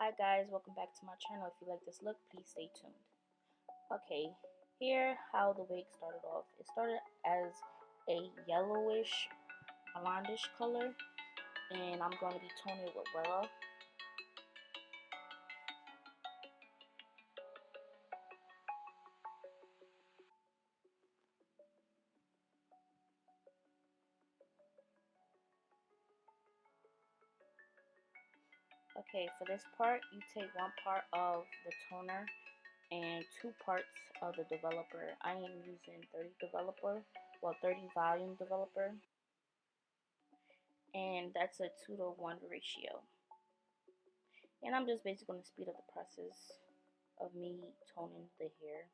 Hi guys, welcome back to my channel. If you like this look, please stay tuned. Okay, here how the wig started off. It started as a yellowish, blondish color, and I'm going to be toning it with willow. Okay, for this part, you take one part of the toner and 2 parts of the developer. I am using 30 developer, 30 volume developer, and that's a 2-to-1 ratio. And I'm just basically going to speed up the process of me toning the hair.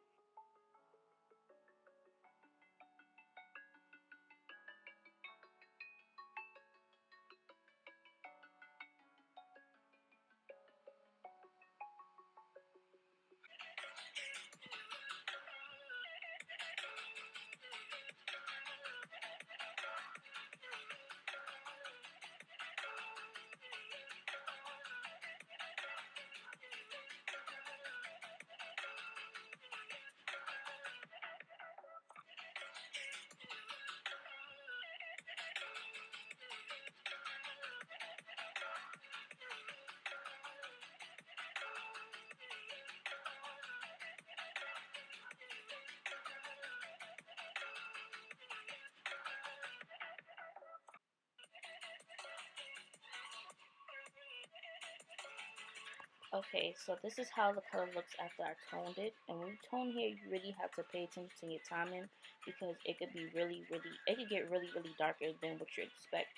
Okay, so this is how the color looks after I toned it. And when you tone hair, you really have to pay attention to your timing because it could be it could get really darker than what you expect.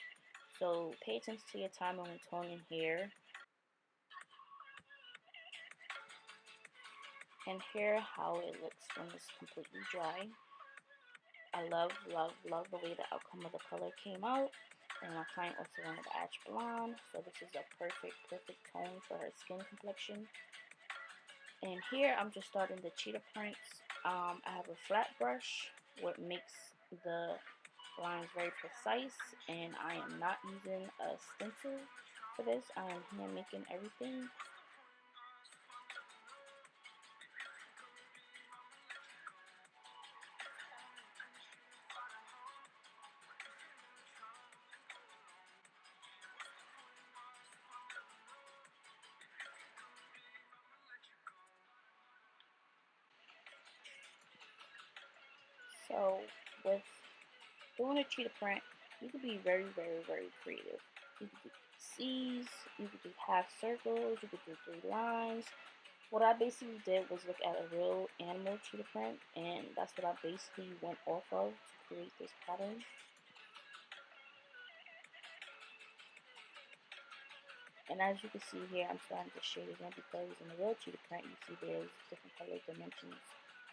So pay attention to your timing when toning hair. And here how it looks when it's completely dry. I love the way the outcome of the color came out. And my client also wanted to ash blonde, so this is a perfect tone for her skin complexion. And here I'm just starting the cheetah prints. I have a flat brush, what makes the lines very precise, and I am not using a stencil for this. I am hand making everything. So with doing a cheetah print, you could be very creative. You could do C's, you could do half circles, you could do 3 lines. What I basically did was look at a real animal cheetah print, and that's what I basically went off of to create this pattern. And as you can see here, I'm starting to shade it in because in the real cheetah print, you see there's different color dimensions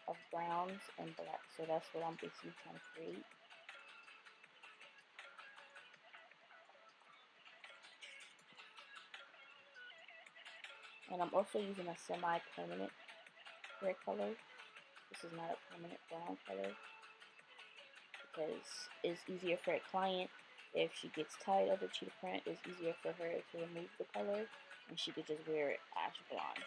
of browns and black. So that's what I'm basically trying to create. And I'm also using a semi-permanent hair color. This is not a permanent brown color because it's easier for a client if she gets tired of the cheetah print. It's easier for her to remove the color and she could just wear it ash blonde.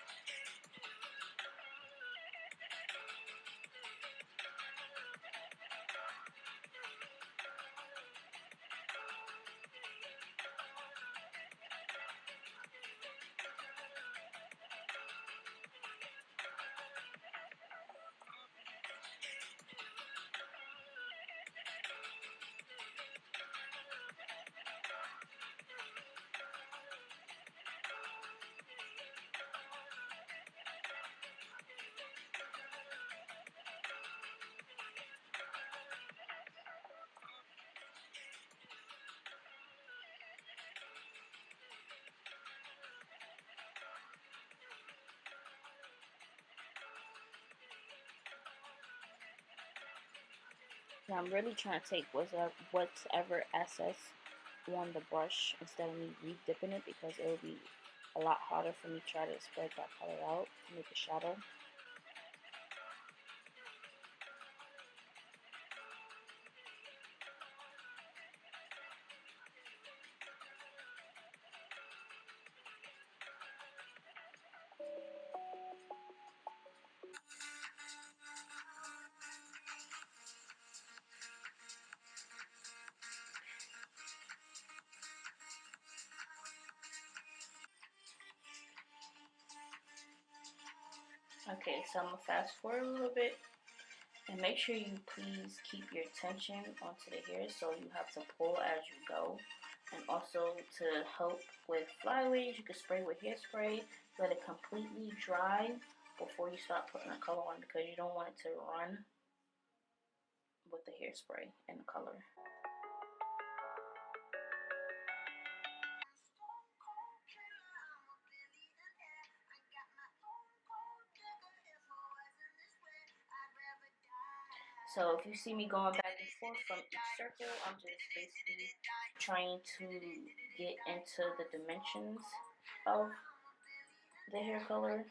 Now I'm really trying to take whatever excess on the brush instead of me re-dipping it because it will be a lot harder for me to try to spread that color out to make a shadow. Okay, so I'm gonna fast forward a little bit. And make sure you please keep your tension onto the hair, so you have to pull as you go. And also to help with flyaways, you can spray with hairspray. Let it completely dry before you start putting the color on, because you don't want it to run with the hairspray and the color. So if you see me going back and forth from each circle, I'm just basically trying to get into the dimensions of the hair color.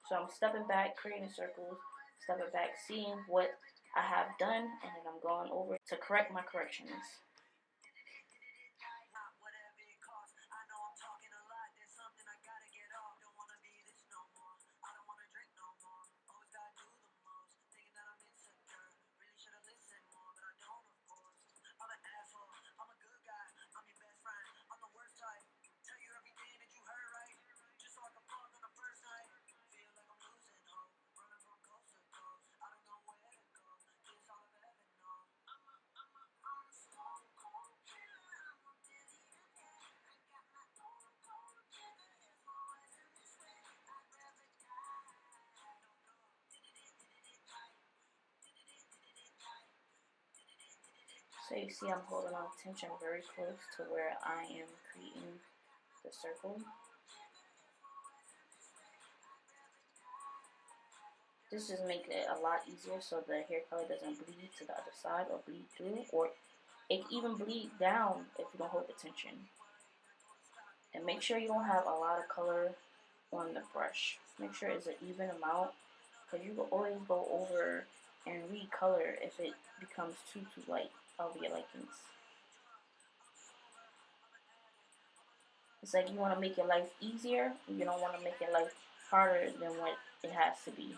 So I'm stepping back, creating circles, stepping back, seeing what I have done, and then I'm going over to correct my corrections. So you see I'm holding on tension very close to where I am creating the circle. This just makes it a lot easier so the hair color doesn't bleed to the other side or bleed through, or it can even bleed down if you don't hold the tension. And make sure you don't have a lot of color on the brush. Make sure it's an even amount, because you will always go over and recolor if it becomes too light of your likings. It's like you want to make your life easier, you don't want to make your life harder than what it has to be.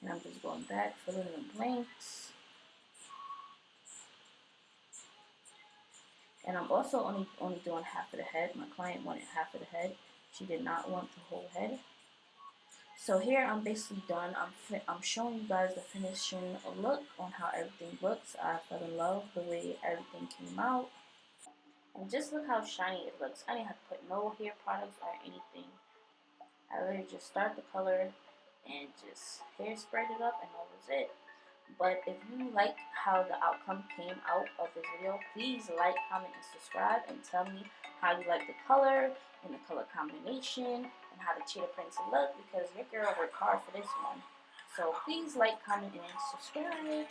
And I'm just going back, filling in the blanks. And I'm also only doing half of the head. My client wanted half of the head. She did not want the whole head. So here I'm basically done. I'm showing you guys the finishing look on how everything looks. I fell in love the way everything came out. And just look how shiny it looks. I didn't have to put no hair products or anything. I literally just start the color and just hairspray it up, and that was it. But if you like how the outcome came out of this video, please like, comment, and subscribe, and tell me how you like the color and the color combination and how the cheetah prints look, because your girl worked hard for this one. So please like, comment, and subscribe.